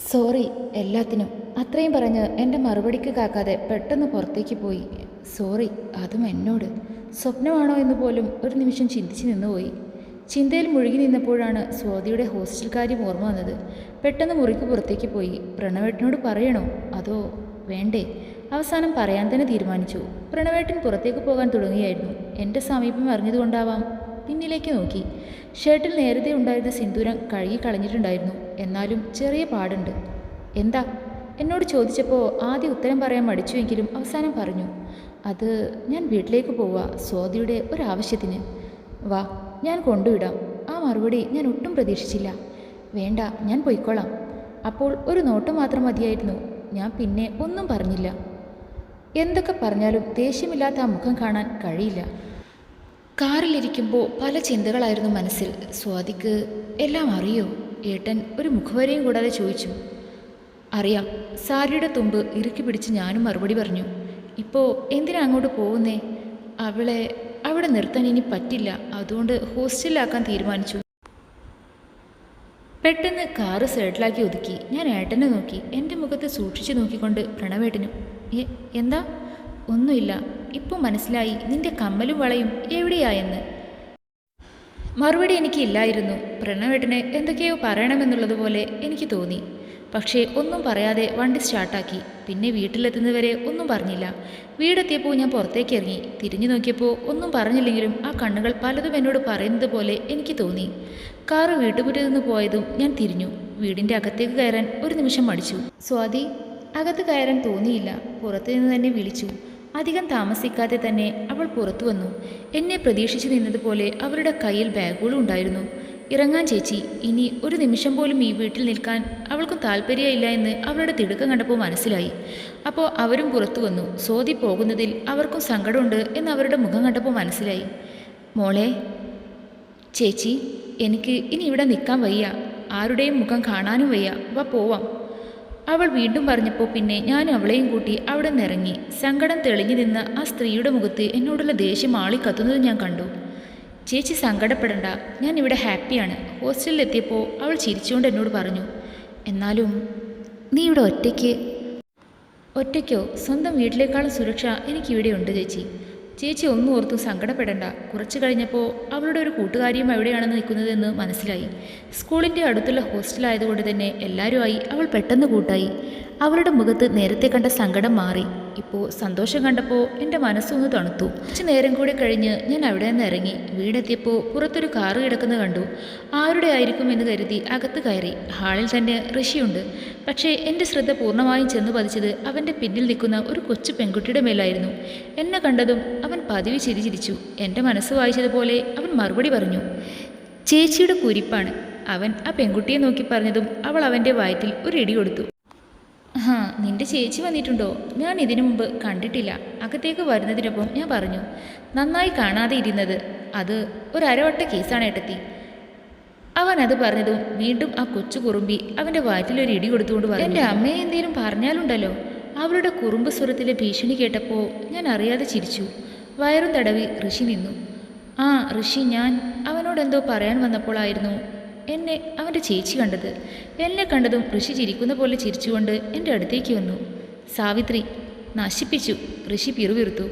Sorry എല്ലാത്തിനും. അത്രയും പറഞ്ഞ് എൻ്റെ മറുപടിക്ക് കാക്കാതെ പെട്ടെന്ന് പുറത്തേക്ക് പോയി. സോറി, അതും എന്നോട്. സ്വപ്നമാണോ എന്ന് പോലും ഒരു നിമിഷം ചിന്തിച്ച് നിന്നുപോയി. ചിന്തയിൽ മുഴുകി നിന്നപ്പോഴാണ് സ്വാതിയുടെ ഹോസ്റ്റൽ കാര്യം ഓർമ്മ വന്നത്. പെട്ടെന്ന് മുറിക്ക് പുറത്തേക്ക് പോയി. പ്രണവേട്ടനോട് പറയണോ അതോ വേണ്ടേ? അവസാനം പറയാൻ തന്നെ തീരുമാനിച്ചു. പ്രണവേട്ടൻ പുറത്തേക്ക് പോകാൻ തുടങ്ങിയായിരുന്നു. എൻ്റെ സമീപം അറിഞ്ഞതുകൊണ്ടാവാം പിന്നിലേക്ക് നോക്കി. ഷർട്ടിൽ നേരത്തെ ഉണ്ടായിരുന്ന സിന്ദൂരം കഴുകി കളഞ്ഞിട്ടുണ്ടായിരുന്നു. എന്നാലും ചെറിയ പാടുണ്ട്. എന്താ എന്നോട് ചോദിച്ചപ്പോൾ ആദ്യം ഉത്തരം പറയാൻ മടിച്ചുവെങ്കിലും അവസാനം പറഞ്ഞു. അത് ഞാൻ വീട്ടിലേക്ക് പോവാ, സ്വാതിയുടെ ഒരാവശ്യത്തിന്. വാ, ഞാൻ കൊണ്ടുവിടാം. ആ മറുപടി ഞാൻ ഒട്ടും പ്രതീക്ഷിച്ചില്ല. വേണ്ട, ഞാൻ പൊയ്ക്കോളാം. അപ്പോൾ ഒരു നോട്ടം മാത്രം മതിയായിരുന്നു. ഞാൻ പിന്നെ ഒന്നും പറഞ്ഞില്ല. എന്തൊക്കെ പറഞ്ഞാലും ദേഷ്യമില്ലാത്ത ആ മുഖം കാണാൻ കഴിയില്ല. കാറിലിരിക്കുമ്പോൾ പല ചിന്തകളായിരുന്നു മനസ്സിൽ. സ്വാതിക്ക് എല്ലാം അറിയോ? ഏട്ടൻ ഒരു മുഖവരെയും കൂടാതെ ചോദിച്ചു. അറിയാം. സാരിയുടെ തുമ്പ് ഇറുക്കി പിടിച്ച് ഞാനും മറുപടി പറഞ്ഞു. ഇപ്പോൾ എന്തിനാ അങ്ങോട്ട് പോകുന്നേ? അവളെ അവിടെ നിർത്താൻ ഇനി പറ്റില്ല. അതുകൊണ്ട് ഹോസ്റ്റലിലാക്കാൻ തീരുമാനിച്ചു. പെട്ടെന്ന് കാറ് സൈഡിലാക്കി ഒതുക്കി. ഞാൻ ഏട്ടനെ നോക്കി. എൻ്റെ മുഖത്ത് സൂക്ഷിച്ചു നോക്കിക്കൊണ്ട് പ്രണവേട്ടനും. എന്താ? ഒന്നുമില്ല. ഇപ്പോൾ മനസ്സിലായി നിന്റെ കമ്മലും വളയും എവിടെയായെന്ന്. മറുപടി എനിക്കില്ലായിരുന്നു. പ്രണവേട്ടന് എന്തൊക്കെയോ പറയണമെന്നുള്ളതുപോലെ എനിക്ക് തോന്നി. പക്ഷേ ഒന്നും പറയാതെ വണ്ടി സ്റ്റാർട്ടാക്കി. പിന്നെ വീട്ടിലെത്തുന്നവരെ ഒന്നും പറഞ്ഞില്ല. വീടെത്തിയപ്പോൾ ഞാൻ പുറത്തേക്ക് ഇറങ്ങി. തിരിഞ്ഞു നോക്കിയപ്പോൾ ഒന്നും പറഞ്ഞില്ലെങ്കിലും ആ കണ്ണുകൾ പലതും എന്നോട് പറയുന്നത് പോലെ എനിക്ക് തോന്നി. കാറ് വീട്ടുമുറ്റത്തു നിന്ന് പോയതും ഞാൻ തിരിഞ്ഞു. വീടിൻ്റെ അകത്തേക്ക് കയറാൻ ഒരു നിമിഷം മടിച്ചു. സ്വാതി. അകത്ത് കയറാൻ തോന്നിയില്ല. പുറത്തു നിന്ന് തന്നെ വിളിച്ചു. അധികം താമസിക്കാതെ തന്നെ അവൾ പുറത്തു വന്നു. എന്നെ പ്രതീക്ഷിച്ചു നിന്നതുപോലെ അവരുടെ കയ്യിൽ ബാഗുകളും ഉണ്ടായിരുന്നു. ഇറങ്ങാൻ ചേച്ചി. ഇനി ഒരു നിമിഷം പോലും ഈ വീട്ടിൽ നിൽക്കാൻ അവൾക്കും താല്പര്യമില്ല എന്ന് അവളുടെ തിടുക്കം കണ്ടപ്പോൾ മനസ്സിലായി. അപ്പോൾ അവരും പുറത്തു വന്നു. സ്വാതി പോകുന്നതിൽ അവർക്കും സങ്കടമുണ്ട് എന്ന് അവരുടെ മുഖം കണ്ടപ്പോൾ മനസ്സിലായി. മോളെ. ചേച്ചി, എനിക്ക് ഇനി ഇവിടെ നിൽക്കാൻ വയ്യ. ആരുടെയും മുഖം കാണാനും വയ്യ. വാ പോവാം. അവൾ വീണ്ടും പറഞ്ഞപ്പോൾ പിന്നെ ഞാൻ അവളെയും കൂട്ടി അവിടെ നിന്നിറങ്ങി. സങ്കടം തെളിഞ്ഞു നിന്ന ആ സ്ത്രീയുടെ മുഖത്ത് എന്നോടുള്ള ദേഷ്യം ആളിക്കത്തുന്നത് ഞാൻ കണ്ടു. ചേച്ചി സങ്കടപ്പെടണ്ട, ഞാൻ ഇവിടെ ഹാപ്പിയാണ്. ഹോസ്റ്റലിലെത്തിയപ്പോൾ അവൾ ചിരിച്ചുകൊണ്ട് എന്നോട് പറഞ്ഞു. എന്നാലും നീ ഇവിടെ ഒറ്റയ്ക്കോ? സ്വന്തം വീട്ടിലേക്കാളും സുരക്ഷ എനിക്കിവിടെയുണ്ട് ചേച്ചി. ചേച്ചി ഒന്നും ഓർത്തും സങ്കടപ്പെടണ്ട. കുറച്ചു കഴിഞ്ഞപ്പോൾ അവളുടെ ഒരു കൂട്ടുകാരിയും എവിടെയാണ് നിൽക്കുന്നതെന്ന് മനസ്സിലായി. സ്കൂളിൻ്റെ അടുത്തുള്ള ഹോസ്റ്റലായതുകൊണ്ട് തന്നെ എല്ലാവരുമായി അവൾ പെട്ടെന്ന് കൂട്ടായി. അവളുടെ മുഖത്ത് നേരത്തെ കണ്ട സങ്കടം മാറി. ഇപ്പോൾ സന്തോഷം കണ്ടപ്പോൾ എൻ്റെ മനസ്സൊന്ന് തണുത്തു. കുറച്ച് നേരം കൂടി കഴിഞ്ഞ് ഞാൻ അവിടെ നിന്ന് ഇറങ്ങി. വീടെത്തിയപ്പോൾ പുറത്തൊരു കാറ് കിടക്കുന്നത് കണ്ടു. ആരുടെ ആയിരിക്കും എന്ന് കരുതി അകത്ത് കയറി. ഹാളിൽ തന്നെ ഋഷിയുണ്ട്. പക്ഷേ എൻ്റെ ശ്രദ്ധ പൂർണ്ണമായും ചെന്ന് പതിച്ചത് അവൻ്റെ പിന്നിൽ നിൽക്കുന്ന ഒരു കൊച്ചു പെൺകുട്ടിയുടെ മേലായിരുന്നു. എന്നെ കണ്ടതും അവൻ പതിവ് ചിരിച്ചിരിച്ചു. എൻ്റെ മനസ്സ് വായിച്ചതുപോലെ അവൻ മറുപടി പറഞ്ഞു. ചേച്ചിയുടെ കുരിപ്പാണ്. അവൻ ആ പെൺകുട്ടിയെ നോക്കി പറഞ്ഞതും അവൾ അവൻ്റെ വയറ്റിൽ ഒരു ഇടി കൊടുത്തു. നിന്റെ ചേച്ചി വന്നിട്ടുണ്ടോ? ഞാൻ ഇതിനു മുമ്പ് കണ്ടിട്ടില്ല. അകത്തേക്ക് വരുന്നതിനൊപ്പം ഞാൻ പറഞ്ഞു. നന്നായി കാണാതെ ഇരുന്നത്. അത് ഒരു അരവട്ട കേസാണ് ഏട്ടത്തി. അവൻ അത് പറഞ്ഞതും വീണ്ടും ആ കൊച്ചു കുറുമ്പി അവൻ്റെ വയറ്റിലൊരു ഇടി കൊടുത്തുകൊണ്ട് പറഞ്ഞു. എൻ്റെ അമ്മയെ എന്തേലും പറഞ്ഞാലുണ്ടല്ലോ. അവളുടെ കുറുമ്പ് സ്വരത്തിലെ ഭീഷണി കേട്ടപ്പോൾ ഞാൻ അറിയാതെ ചിരിച്ചു. വയറും തടവി ഋഷി നിന്നു. ആ ഋഷി, ഞാൻ അവനോടെന്തോ പറയാൻ വന്നപ്പോഴായിരുന്നു എന്നെ അവൻ്റെ ചേച്ചി കണ്ടത്. എന്നെ കണ്ടതും ഋഷി ചിരിക്കുന്ന പോലെ ചിരിച്ചുകൊണ്ട് എൻ്റെ അടുത്തേക്ക് വന്നു. സാവിത്രി, നശിപ്പിച്ചു. ഋഷി പിറുപിറുത്തു.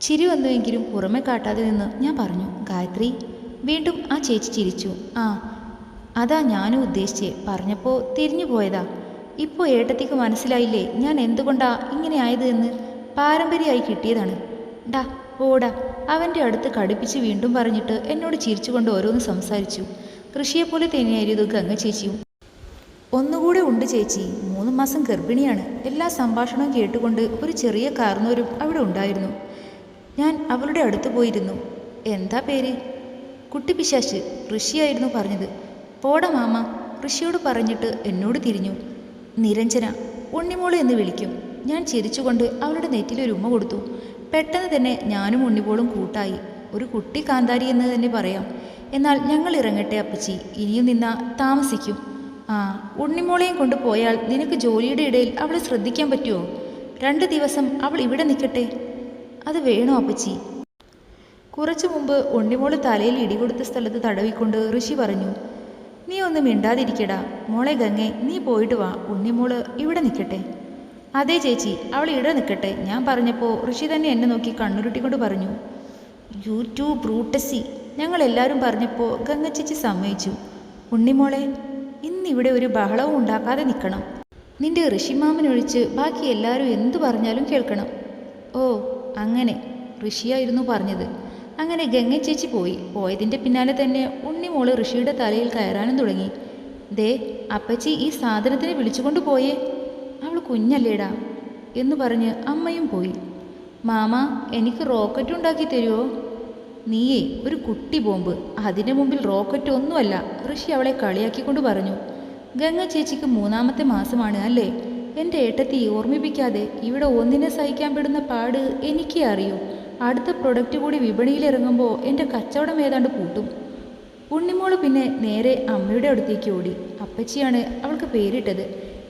ചിരി വന്നുവെങ്കിലും പുറമെ കാട്ടാതെ നിന്ന് ഞാൻ പറഞ്ഞു. ഗായത്രി. വീണ്ടും ആ ചേച്ചി ചിരിച്ചു. ആ, അതാ ഞാനും ഉദ്ദേശിച്ചേ. പറഞ്ഞപ്പോൾ തിരിഞ്ഞു പോയതാ. ഇപ്പോൾ ഏട്ടത്തിക്ക് മനസ്സിലായില്ലേ ഞാൻ എന്തുകൊണ്ടാ ഇങ്ങനെ ആയത് എന്ന്? പാരമ്പര്യമായി കിട്ടിയതാണ്. ഡാ ഓടാ. അവൻ്റെ അടുത്ത് കടുപ്പിച്ച് വീണ്ടും പറഞ്ഞിട്ട് എന്നോട് ചിരിച്ചുകൊണ്ട് ഓരോന്ന് സംസാരിച്ചു. ഋഷിയെപ്പോലെ തന്നെയായിരുന്നു ഗംഗ ചേച്ചിയും. ഒന്നുകൂടെ ഉണ്ട് ചേച്ചി. 3 മാസം ഗർഭിണിയാണ്. എല്ലാ സംഭാഷണവും കേട്ടുകൊണ്ട് ഒരു ചെറിയ കാർന്നോരും അവിടെ ഉണ്ടായിരുന്നു. ഞാൻ അവളുടെ അടുത്ത് പോയിരുന്നു. എന്താ പേര്? കുട്ടിപ്പിശാശ്. ഋഷിയായിരുന്നു പറഞ്ഞത്. പോടാ മാമ. ഋഷിയോട് പറഞ്ഞിട്ട് എന്നോട് തിരിഞ്ഞു. നിരഞ്ജന, ഉണ്ണിമോള് എന്ന് വിളിക്കും. ഞാൻ ചിരിച്ചുകൊണ്ട് അവളുടെ നെറ്റിലൊരു ഉമ്മ കൊടുത്തു. പെട്ടെന്ന് തന്നെ ഞാനും ഉണ്ണിമോളും കൂട്ടായി. ഒരു കുട്ടി കാന്താരി എന്ന് തന്നെ പറയാം. എന്നാൽ ഞങ്ങൾ ഇറങ്ങട്ടെ അപ്പച്ചി. ഇനിയും നിന്നാ താമസിക്കും. ആ, ഉണ്ണിമോളെയും കൊണ്ട് പോയാൽ നിനക്ക് ജോലിയുടെ ഇടയിൽ അവളെ ശ്രദ്ധിക്കാൻ പറ്റുമോ? 2 ദിവസം അവൾ ഇവിടെ നിൽക്കട്ടെ. അത് വേണോ അപ്പച്ചി? കുറച്ചു മുമ്പ് ഉണ്ണിമോള് തലയിൽ ഇടികൊടുത്ത സ്ഥലത്ത് തടവിക്കൊണ്ട് ഋഷി പറഞ്ഞു. നീ ഒന്നും മിണ്ടാതിരിക്കടാ. മോളെ ഗംഗെ, നീ പോയിട്ട് വാ. ഉണ്ണിമോള് ഇവിടെ നിൽക്കട്ടെ. അതേ ചേച്ചി, അവൾ ഇവിടെ നിൽക്കട്ടെ. ഞാൻ പറഞ്ഞപ്പോൾ ഋഷി തന്നെ എന്നെ നോക്കി കണ്ണുരുട്ടിക്കൊണ്ട് പറഞ്ഞു. യു ടു ബ്രൂട്ടസി. ഞങ്ങളെല്ലാവരും പറഞ്ഞപ്പോൾ ഗംഗ ചേച്ചി സമ്മതിച്ചു. ഉണ്ണിമോളെ, ഇന്നിവിടെ ഒരു ബഹളവും ഉണ്ടാക്കാതെ നിൽക്കണം. നിന്റെ ഋഷിമാമനൊഴിച്ച് ബാക്കി എല്ലാവരും എന്തു പറഞ്ഞാലും കേൾക്കണം. ഓ അങ്ങനെ, ഋഷിയായിരുന്നു പറഞ്ഞത്. അങ്ങനെ ഗംഗ ചേച്ചി പോയതിൻ്റെ പിന്നാലെ തന്നെ ഉണ്ണിമോള് ഋഷിയുടെ തലയിൽ കയറാനും തുടങ്ങി. ദേ അപ്പച്ചി ഈ സാധനത്തിനെ വിളിച്ചുകൊണ്ട് പോയേ, അവൾ കുഞ്ഞല്ലേടാ എന്ന് പറഞ്ഞ് അമ്മയും പോയി. മാമ, എനിക്ക് റോക്കറ്റ് ഉണ്ടാക്കി തരുമോ? നീയേ ഒരു കുട്ടി ബോംബ്, അതിൻ്റെ മുമ്പിൽ റോക്കറ്റ് ഒന്നുമല്ല, ഋഷി അവളെ കളിയാക്കിക്കൊണ്ട് പറഞ്ഞു. ഗംഗ ചേച്ചിക്ക് 3-ാമത്തെ മാസമാണ് അല്ലേ? എൻ്റെ ഏട്ടത്തി ഓർമ്മിപ്പിക്കാതെ ഇവിടെ ഒന്നിനെ സഹിക്കാൻ പെടുന്ന പാട് എനിക്കേ അറിയൂ. അടുത്ത പ്രൊഡക്റ്റ് കൂടി വിപണിയിലിറങ്ങുമ്പോൾ എൻ്റെ കച്ചവടം ഏതാണ്ട് കൂട്ടും. ഉണ്ണിമോള് പിന്നെ നേരെ അമ്മയുടെ അടുത്തേക്ക് ഓടി. അപ്പച്ചിയാണ് അവൾക്ക് പേരിട്ടത്.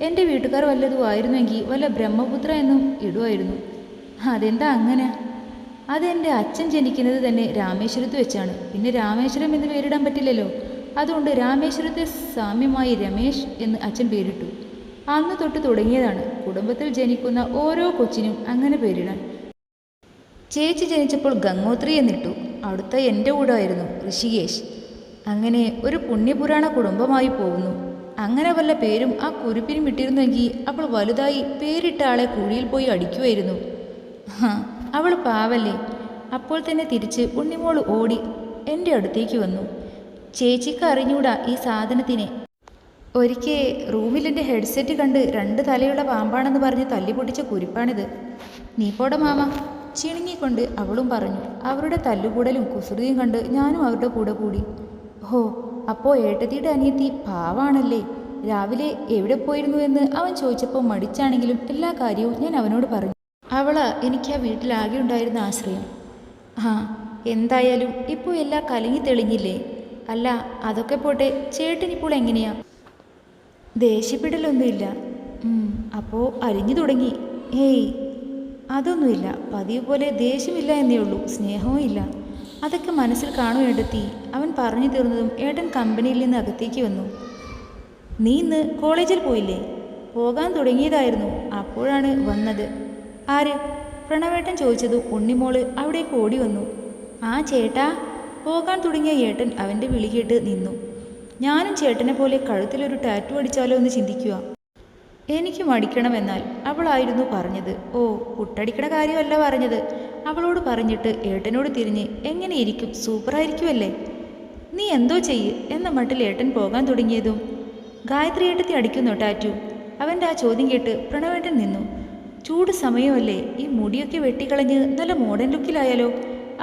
എൻ്റെ വീട്ടുകാർ വല്ലതും ആയിരുന്നെങ്കിൽ വല്ല ബ്രഹ്മപുത്ര എന്നും ഇടുമായിരുന്നു. അതെന്താ അങ്ങനെ? അതെൻ്റെ അച്ഛൻ ജനിക്കുന്നത് തന്നെ രാമേശ്വരത്ത് വെച്ചാണ്. പിന്നെ രാമേശ്വരം എന്ന് പേരിടാൻ പറ്റില്ലല്ലോ. അതുകൊണ്ട് രാമേശ്വരത്തെ സാമ്യമായി രമേശ് എന്ന് അച്ഛൻ പേരിട്ടു. അന്ന് തൊട്ട് തുടങ്ങിയതാണ് കുടുംബത്തിൽ ജനിക്കുന്ന ഓരോ കൊച്ചിനും അങ്ങനെ പേരിടാൻ. ചേച്ചി ജനിച്ചപ്പോൾ ഗംഗോത്രി എന്നിട്ടു. അടുത്ത എൻ്റെ കൂടായിരുന്നു ഋഷികേശ്. അങ്ങനെ ഒരു പുണ്യപുരാണ കുടുംബമായി പോകുന്നു. അങ്ങനെ വല്ല പേരും ആ കുരുപ്പിനും ഇട്ടിരുന്നെങ്കിൽ അവൾ വലുതായി പേരിട്ട ആളെ കുഴിയിൽ പോയി അടിക്കുമായിരുന്നു. അവൾ പാവല്ലേ. അപ്പോൾ തന്നെ തിരിച്ച് ഉണ്ണിമോള് ഓടി എൻ്റെ അടുത്തേക്ക് വന്നു. ചേച്ചിക്ക് അറിഞ്ഞൂടാ ഈ സാധനത്തിനെ. ഒരിക്കൽ റൂമിൽ എൻ്റെ ഹെഡ്സെറ്റ് കണ്ട് 2 തലയുള്ള പാമ്പാണെന്ന് പറഞ്ഞ് തല്ലിപ്പൊട്ടിച്ച കുരിപ്പാണിത്. നീ പോട മാമ, ചിണുങ്ങിക്കൊണ്ട് അവളും പറഞ്ഞു. അവരുടെ തല്ലുകൂടലും കുസൃതിയും കണ്ട് ഞാനും അവരുടെ കൂടെ കൂടി. ഹോ, അപ്പോൾ ഏട്ടത്തിയുടെ അനിയത്തി പാവാണല്ലേ. രാവിലെ എവിടെ പോയിരുന്നു എന്ന് അവൻ ചോദിച്ചപ്പോൾ മടിച്ചാണെങ്കിലും എല്ലാ കാര്യവും ഞാൻ അവനോട് പറഞ്ഞു. അവളാ എനിക്ക് ആ വീട്ടിലാകെ ഉണ്ടായിരുന്ന ആശ്രയം. എന്തായാലും ഇപ്പോൾ എല്ലാം കലങ്ങി തെളിഞ്ഞില്ലേ. അല്ല, അതൊക്കെ പോട്ടെ, ചേട്ടനിപ്പോൾ എങ്ങനെയാ? ദേഷ്യപ്പെടലൊന്നുമില്ല. അപ്പോൾ അരിഞ്ഞു തുടങ്ങി. ഏയ്, അതൊന്നുമില്ല. പതിവ് പോലെ ദേഷ്യമില്ല എന്നേ ഉള്ളൂ, സ്നേഹവും ഇല്ല. അതൊക്കെ മനസ്സിൽ കാണും ഏട്ടത്തി. അവൻ പറഞ്ഞു തീർന്നതും ഏട്ടൻ കമ്പനിയിൽ നിന്ന് അകത്തേക്ക് വന്നു. നീ ഇന്ന് കോളേജിൽ പോയില്ലേ? പോകാൻ തുടങ്ങിയതായിരുന്നു, അപ്പോഴാണ് വന്നത്. ആര്? പ്രണവേട്ടൻ ചോദിച്ചതും ഉണ്ണിമോള് അവിടേക്ക് ഓടി വന്നു. ആ ചേട്ടാ. പോകാൻ തുടങ്ങിയ ഏട്ടൻ അവൻ്റെ വിളി കേട്ട് നിന്നു. ഞാനും ചേട്ടനെ പോലെ കഴുത്തിലൊരു ടാറ്റു അടിച്ചാലോ എന്ന് ചിന്തിക്കുക. എനിക്ക് മടിക്കണമെന്നാൽ അവളായിരുന്നു പറഞ്ഞത്. ഓ, പുട്ടടിക്കണ കാര്യമല്ല പറഞ്ഞത്. അവളോട് പറഞ്ഞിട്ട് ഏട്ടനോട് തിരിഞ്ഞ് എങ്ങനെയിരിക്കും, സൂപ്പറായിരിക്കുമല്ലേ, നീ എന്തോ ചെയ്യ് എന്ന മട്ടിൽ ഏട്ടൻ പോകാൻ തുടങ്ങിയതും ഗായത്രി ഏട്ടത്തി അടിക്കുന്നോ ടാറ്റു? അവൻ്റെ ആ ചോദ്യം കേട്ട് പ്രണവേട്ടൻ നിന്നു. ചൂട് സമയമല്ലേ, ഈ മുടിയൊക്കെ വെട്ടിക്കളഞ്ഞ് നല്ല മോഡേൺ ലുക്കിലായാലോ?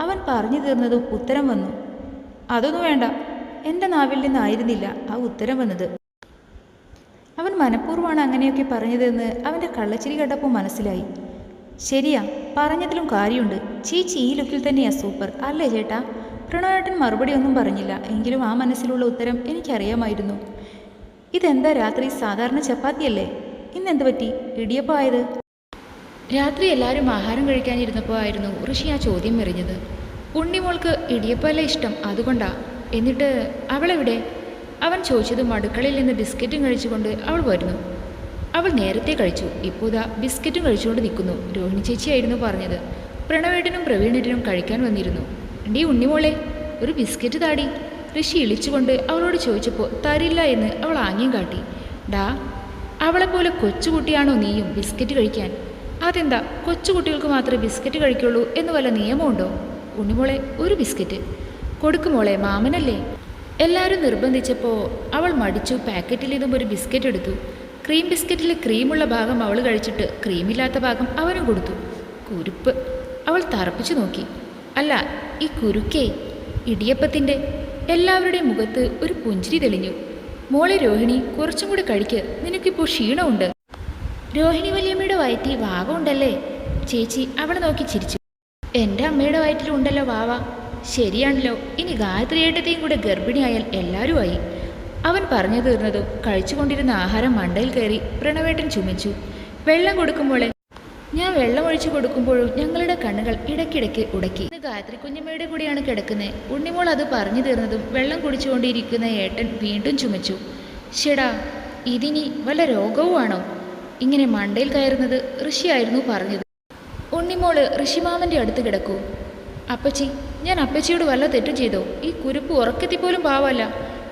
അവൻ പറഞ്ഞു തീർന്നതും ഉത്തരം വന്നു. അതൊന്നും വേണ്ട. എൻ്റെ നാവിൽ നിന്നായിരുന്നില്ല ആ ഉത്തരം വന്നത്. അവൻ മനഃപൂർവ്വമാണ് അങ്ങനെയൊക്കെ പറഞ്ഞതെന്ന് അവൻ്റെ കള്ളച്ചിരി കേട്ടപ്പോൾ മനസ്സിലായി. ശരിയാ, പറഞ്ഞതിലും കാര്യമുണ്ട്. ചേച്ചി ഈ ലുക്കിൽ തന്നെയാ സൂപ്പർ അല്ലേ ചേട്ടാ? പ്രണവേട്ടൻ മറുപടി ഒന്നും പറഞ്ഞില്ല. എങ്കിലും ആ മനസ്സിലുള്ള ഉത്തരം എനിക്കറിയാമായിരുന്നു. ഇതെന്താ രാത്രി സാധാരണ ചപ്പാത്തിയല്ലേ? ഇന്നെന്ത് പറ്റി ഇടിയപ്പമായത്? രാത്രി എല്ലാവരും ആഹാരം കഴിക്കാനിരുന്നപ്പോൾ ആയിരുന്നു ഋഷി ആ ചോദ്യം എറിഞ്ഞത്. ഉണ്ണിമോൾക്ക് ഇടിയപ്പമല്ലേ ഇഷ്ടം, അതുകൊണ്ടാ. എന്നിട്ട് അവളെവിടെ? അവൻ ചോദിച്ചതും അടുക്കളയിൽ നിന്ന് ബിസ്ക്കറ്റും കഴിച്ചുകൊണ്ട് അവൾ വരുന്നു. അവൾ നേരത്തെ കഴിച്ചു, ഇപ്പോൾ ദാ ബിസ്ക്കറ്റും കഴിച്ചുകൊണ്ട് നിൽക്കുന്നു. രോഹിണി ചേച്ചിയായിരുന്നു പറഞ്ഞത്. പ്രണവേട്ടനും പ്രവീണേട്ടനും കഴിക്കാൻ വന്നിരുന്നു. ഡീ ഉണ്ണിമോളെ, ഒരു ബിസ്ക്കറ്റ് താടി. ഋഷി ഇളിച്ചുകൊണ്ട് അവളോട് ചോദിച്ചപ്പോൾ തരില്ല എന്ന് അവൾ ആംഗ്യം കാട്ടി. ഡാ, അവളെപ്പോലെ കൊച്ചുകുട്ടിയാണോ നീയും ബിസ്ക്കറ്റ് കഴിക്കാൻ? അതെന്താ കൊച്ചുകുട്ടികൾക്ക് മാത്രമേ ബിസ്ക്കറ്റ് കഴിക്കുള്ളൂ എന്ന് വല്ല നിയമമുണ്ടോ? ഉണ്ണിമോളെ, ഒരു ബിസ്ക്കറ്റ് കൊടുക്കുമോളെ, മാമനല്ലേ. എല്ലാവരും നിർബന്ധിച്ചപ്പോൾ അവൾ മടിച്ചു. പാക്കറ്റിൽ നിന്നും ഒരു ബിസ്ക്കറ്റ് എടുത്തു. ക്രീം ബിസ്ക്കറ്റിലെ ക്രീമുള്ള ഭാഗം അവൾ കഴിച്ചിട്ട് ക്രീമില്ലാത്ത ഭാഗം അവനും കൊടുത്തു. കുരുപ്പ്. അവൾ തറപ്പിച്ചു നോക്കി. അല്ല, ഈ കുരുക്കേ ഇടിയപ്പത്തിൻ്റെ. എല്ലാവരുടെയും മുഖത്ത് ഒരു പുഞ്ചിരി തെളിഞ്ഞു. മോളെ രോഹിണി, കുറച്ചും കൂടി കഴിക്ക്, നിനക്കിപ്പോൾ ക്ഷീണമുണ്ട്. രോഹിണി വല്യമ്മയുടെ വയറ്റിൽ വാവ ഉണ്ടല്ലേ? ചേച്ചി അവളെ നോക്കി ചിരിച്ചു. എൻ്റെ അമ്മയുടെ വയറ്റിലുണ്ടല്ലോ വാവ. ശരിയാണല്ലോ, ഇനി ഗായത്രി ഏട്ടത്തെയും കൂടെ ഗർഭിണിയായാൽ എല്ലാവരും ആയി. അവൻ പറഞ്ഞു തീർന്നതും കഴിച്ചുകൊണ്ടിരുന്ന ആഹാരം മണ്ടയിൽ കയറി പ്രണവേട്ടൻ ചുമച്ചു. വെള്ളം കൊടുക്കുമ്പോളെ ഞാൻ വെള്ളമൊഴിച്ചു കൊടുക്കുമ്പോഴും ഞങ്ങളുടെ കണ്ണുകൾ ഇടയ്ക്കിടയ്ക്ക് ഉടക്കി. ഇന്ന് ഗായത്രി കുഞ്ഞമ്മയുടെ കൂടെയാണ് കിടക്കുന്നത്. ഉണ്ണിമോൾ അത് പറഞ്ഞു തീർന്നതും വെള്ളം കുടിച്ചുകൊണ്ടിരിക്കുന്ന ഏട്ടൻ വീണ്ടും ചുമച്ചു. ഷെടാ, ഇതിനി വല്ല രോഗവുമാണോ? ഇങ്ങനെ മണ്ടയിൽ കയറുന്നത് ഋഷിയായിരുന്നു പറഞ്ഞത്. ഉണ്ണിമോള് ഋഷിമാമൻ്റെ അടുത്ത് കിടക്കൂ. അപ്പച്ചി, ഞാൻ അപ്പച്ചിയോട് വല്ല തെറ്റും ചെയ്തോ? ഈ കുരുപ്പ് ഉറക്കത്തിൽ പോലും പാവല്ല.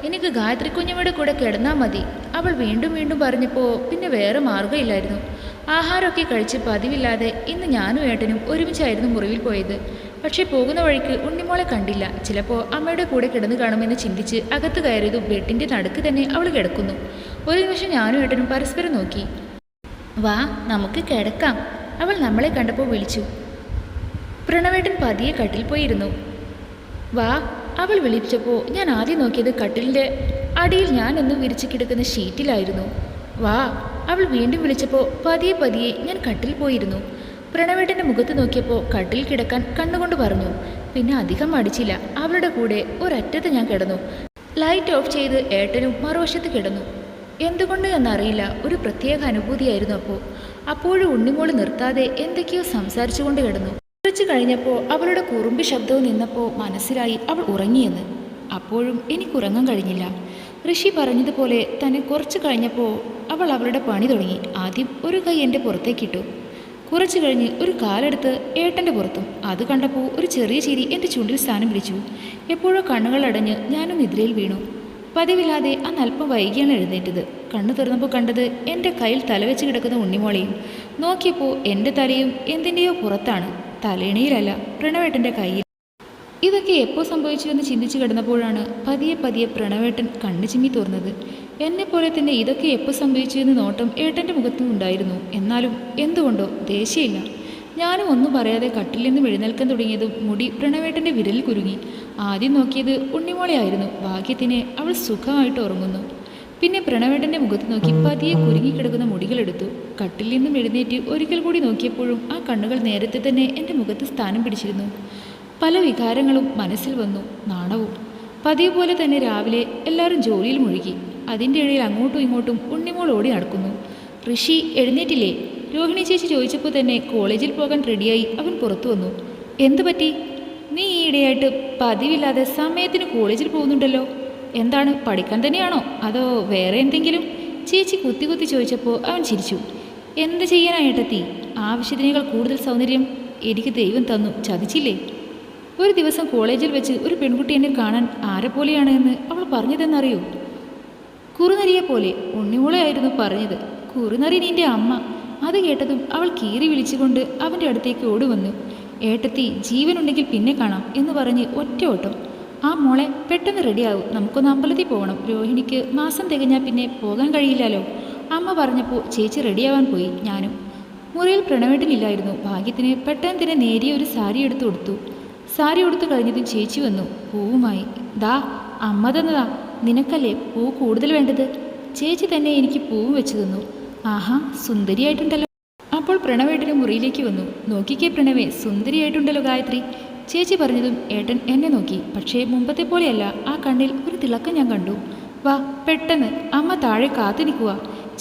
എനിക്ക് ഗായത്രി കുഞ്ഞമ്മയുടെ കൂടെ കിടന്നാൽ മതി. അവൾ വീണ്ടും വീണ്ടും പറഞ്ഞപ്പോൾ പിന്നെ വേറെ മാർഗ്ഗമില്ലായിരുന്നു. ആഹാരമൊക്കെ കഴിച്ച് പതിവില്ലാതെ ഇന്ന് ഞാനും ഏട്ടനും ഒരുമിച്ചായിരുന്നു മുറിവിൽ പോയത്. പക്ഷേ പോകുന്ന വഴിക്ക് ഉണ്ണിമോളെ കണ്ടില്ല. ചിലപ്പോൾ അമ്മയുടെ കൂടെ കിടന്നു കാണുമെന്ന് ചിന്തിച്ച് അകത്ത് കയറിയതും ബെഡിൻ്റെ നടുക്ക് തന്നെ അവൾ കിടക്കുന്നു. ഒരു നിമിഷം ഞാനും ഏട്ടനും പരസ്പരം നോക്കി. വാ, നമുക്ക് കിടക്കാം, അവൾ നമ്മളെ കണ്ടപ്പോൾ വിളിച്ചു. പ്രണവേട്ടൻ പതിയെ കട്ടിൽ പോയിരുന്നു. വാ, അവൾ വിളിച്ചപ്പോൾ ഞാൻ ആദ്യം നോക്കിയത് കട്ടിലിൻ്റെ അടിയിൽ ഞാൻ എന്നും വിരിച്ചു കിടക്കുന്ന ഷീറ്റിലായിരുന്നു. വാ, അവൾ വീണ്ടും വിളിച്ചപ്പോൾ പതിയെ പതിയെ ഞാൻ കട്ടിൽ പോയിരുന്നു. പ്രണവേട്ടൻ്റെ മുഖത്ത് നോക്കിയപ്പോൾ കട്ടിൽ കിടക്കാൻ കണ്ണുകൊണ്ട് പറഞ്ഞു. പിന്നെ അധികം മടിച്ചില്ല. അവളുടെ കൂടെ ഒരറ്റത്ത് ഞാൻ കിടന്നു. ലൈറ്റ് ഓഫ് ചെയ്ത് ഏട്ടനും മറുവശത്ത് കിടന്നു. എന്തുകൊണ്ട് എന്നറിയില്ല, ഒരു പ്രത്യേക അനുഭൂതിയായിരുന്നു അപ്പോൾ. അപ്പോഴും ഉണ്ണിമോള് നിർത്താതെ എന്തൊക്കെയോ സംസാരിച്ചുകൊണ്ട് കിടന്നു. കുറച്ച് കഴിഞ്ഞപ്പോൾ അവളുടെ കുറുമ്പി ശബ്ദവും നിന്നപ്പോൾ മനസ്സിലായി അവൾ ഉറങ്ങിയെന്ന്. അപ്പോഴും എനിക്കുറങ്ങാൻ കഴിഞ്ഞില്ല. ഋഷി പറഞ്ഞതുപോലെ തന്നെ കുറച്ച് കഴിഞ്ഞപ്പോൾ അവൾ അവളുടെ പണി തുടങ്ങി. ആദ്യം ഒരു കൈ എൻ്റെ പുറത്തേക്കിട്ടു. കുറച്ച് കഴിഞ്ഞ് ഒരു കാലെടുത്ത് ഏട്ടൻ്റെ പുറത്തും. അത് കണ്ടപ്പോൾ ഒരു ചെറിയ ചിരി എൻ്റെ ചുണ്ടിൽ സ്ഥാനം പിടിച്ചു. എപ്പോഴോ കണ്ണുകൾ അടഞ്ഞ് ഞാനും നിദ്രയിൽ വീണു. പതിവില്ലാതെ അന്ന് അല്പം വൈകിയാണ് എഴുന്നേറ്റത്. കണ്ണു തുറന്നപ്പോൾ കണ്ടത് എൻ്റെ കയ്യിൽ തലവെച്ച് കിടക്കുന്ന ഉണ്ണിമോളെയും. നോക്കിയപ്പോൾ എൻ്റെ തലയും എന്തിൻ്റെയോ പുറത്താണ്, തലേണയിലല്ല, പ്രണവേട്ടൻ്റെ കയ്യിൽ. ഇതൊക്കെ എപ്പോൾ സംഭവിച്ചു എന്ന് ചിന്തിച്ചു കിടന്നപ്പോഴാണ് പതിയെ പതിയെ പ്രണവേട്ടൻ കണ്ണു ചിമ്മി തുറന്നത്. എന്നെപ്പോലെ തന്നെ ഇതൊക്കെ എപ്പോൾ സംഭവിച്ചു എന്ന് നോട്ടം ഏട്ടൻ്റെ മുഖത്തും ഉണ്ടായിരുന്നു. എന്നാലും എന്തുകൊണ്ടോ ദേഷ്യമില്ല. ഞാനും ഒന്നും പറയാതെ കട്ടിൽ നിന്നും എഴുന്നേൽക്കാൻ തുടങ്ങിയതും മുടി പ്രണവേട്ടൻ്റെ വിരലിൽ കുരുങ്ങി. ആദ്യം നോക്കിയത് ഉണ്ണിമോളെയായിരുന്നു. ഭാഗ്യത്തിന് അവൾ സുഖമായിട്ട് ഉറങ്ങുന്നു. പിന്നെ പ്രണവേട്ടൻ്റെ മുഖത്ത് നോക്കി പതിയെ കുരുങ്ങിക്കിടക്കുന്ന മുടികളെടുത്തു. കട്ടിൽ നിന്നും എഴുന്നേറ്റ് ഒരിക്കൽ കൂടി നോക്കിയപ്പോഴും ആ കണ്ണുകൾ നേരത്തെ തന്നെ എൻ്റെ മുഖത്ത് സ്ഥാനം പിടിച്ചിരുന്നു. പല വികാരങ്ങളും മനസ്സിൽ വന്നു. നാണവും. പതിവ് പോലെ തന്നെ രാവിലെ എല്ലാവരും ജോലിയിൽ മുഴുകി. അതിൻ്റെ ഇടയിൽ അങ്ങോട്ടും ഇങ്ങോട്ടും ഉണ്ണിമോൾ ഓടി നടക്കുന്നു. ഋഷി എഴുന്നേറ്റില്ലേ? രോഹിണി ചേച്ചി ചോദിച്ചപ്പോൾ തന്നെ കോളേജിൽ പോകാൻ റെഡിയായി അവൻ പുറത്തു വന്നു. എന്തു പറ്റി? നീ ഈയിടെയായിട്ട് പതിവില്ലാതെ സമയത്തിന് കോളേജിൽ പോകുന്നുണ്ടല്ലോ. എന്താണ്, പഠിക്കാൻ തന്നെയാണോ അതോ വേറെ എന്തെങ്കിലും? ചേച്ചി കുത്തി കുത്തി ചോദിച്ചപ്പോൾ അവൻ ചിരിച്ചു. എന്ത് ചെയ്യാനായിട്ടെത്തി? ആവശ്യത്തിനേക്കാൾ കൂടുതൽ സൗന്ദര്യം എനിക്ക് ദൈവം തന്നു, ചതിച്ചില്ലേ? ഒരു ദിവസം കോളേജിൽ വെച്ച് ഒരു പെൺകുട്ടി എന്നെ കാണാൻ ആരെപ്പോലെയാണ് എന്ന് അവൾ പറഞ്ഞതെന്നറിയൂ? കുറുനരിയെ പോലെ. ഉണ്ണിമോളെയായിരുന്നു പറഞ്ഞത്. കുറുനരി നിന്റെ അമ്മ. അത് കേട്ടതും അവൾ കീറി വിളിച്ചുകൊണ്ട് അവൻ്റെ അടുത്തേക്ക് ഓടുവന്നു. ഏട്ടത്തി, ജീവനുണ്ടെങ്കിൽ പിന്നെ കാണാം എന്ന് പറഞ്ഞ് ഒറ്റ ഓട്ടം. ആ മോളെ, പെട്ടെന്ന് റെഡിയാവും, നമുക്കൊന്ന് അമ്പലത്തിൽ പോകണം. രോഹിണിക്ക് മാസം തികഞ്ഞാൽ പിന്നെ പോകാൻ കഴിയില്ലല്ലോ. അമ്മ പറഞ്ഞപ്പോൾ ചേച്ചി റെഡിയാവാൻ പോയി. ഞാനും. മുറിയിൽ പ്രണവേട്ടനില്ലായിരുന്നു. ഭാഗ്യത്തിന് പെട്ടെന്ന് തന്നെ നേരിയ ഒരു സാരി എടുത്ത് കൊടുത്തു. സാരി കൊടുത്തു കഴിഞ്ഞതും ചേച്ചി വന്നു പൂവുമായി. ദാ, അമ്മ തന്നതാ. നിനക്കല്ലേ പൂ കൂടുതൽ വേണ്ടത്? ചേച്ചി തന്നെ എനിക്ക് പൂവും വെച്ച് തന്നു. ആഹാ, സുന്ദരിയായിട്ടുണ്ടല്ലോ. അപ്പോൾ പ്രണവേട്ടന് മുറിയിലേക്ക് വന്നു. നോക്കിക്കേ പ്രണവേ, സുന്ദരിയായിട്ടുണ്ടല്ലോ ഗായത്രി. ചേച്ചി പറഞ്ഞതും ഏട്ടൻ എന്നെ നോക്കി. പക്ഷേ മുമ്പത്തെ പോലെയല്ല. ആ കണ്ണിൽ ഒരു തിളക്കം ഞാൻ കണ്ടു. വാ, പെട്ടെന്ന്. അമ്മ താഴെ കാത്തു നിൽക്കുക.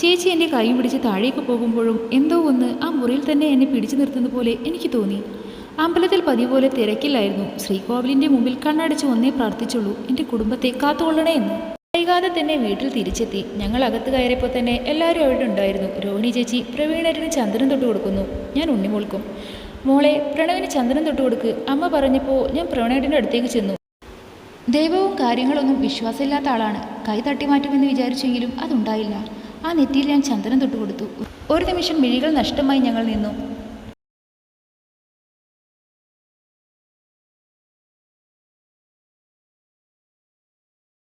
ചേച്ചി എൻ്റെ കൈ പിടിച്ച് താഴേക്ക് പോകുമ്പോഴും എന്തോ ഒന്ന് ആ മുറിയിൽ തന്നെ എന്നെ പിടിച്ചു നിർത്തുന്ന പോലെ എനിക്ക് തോന്നി. അമ്പലത്തിൽ പതിവ് പോലെ തിരക്കില്ലായിരുന്നു. ശ്രീകോവിലിൻ്റെ മുമ്പിൽ കണ്ണടച്ച് ഒന്നേ പ്രാർത്ഥിച്ചുള്ളൂ, എൻ്റെ കുടുംബത്തെ കാത്തുകൊള്ളണേ എന്ന്. വൈകാതെ തന്നെ വീട്ടിൽ തിരിച്ചെത്തി. ഞങ്ങൾ അകത്ത് കയറിയപ്പോൾ തന്നെ എല്ലാവരും അവിടെ ഉണ്ടായിരുന്നു. രോഹിണി ചേച്ചി പ്രവീണേട്ടന് ചന്ദനം തൊട്ട് കൊടുക്കുന്നു. ഞാൻ ഉണ്ണിമോൾക്കും. മോളെ, പ്രണവിന് ചന്ദനം തൊട്ട് കൊടുക്ക്, അമ്മ പറഞ്ഞപ്പോൾ ഞാൻ പ്രവീണേട്ടൻ്റെ അടുത്തേക്ക് ചെന്നു. ദൈവവും കാര്യങ്ങളൊന്നും വിശ്വാസമില്ലാത്ത ആളാണ്. കൈ തട്ടിമാറ്റുമെന്ന് വിചാരിച്ചെങ്കിലും അതുണ്ടായില്ല. ആ നെറ്റിയിൽ ഞാൻ ചന്ദനം തൊട്ട് കൊടുത്തു. ഒരു നിമിഷം മിഴികൾ നഷ്ടമായി ഞങ്ങൾ നിന്നു.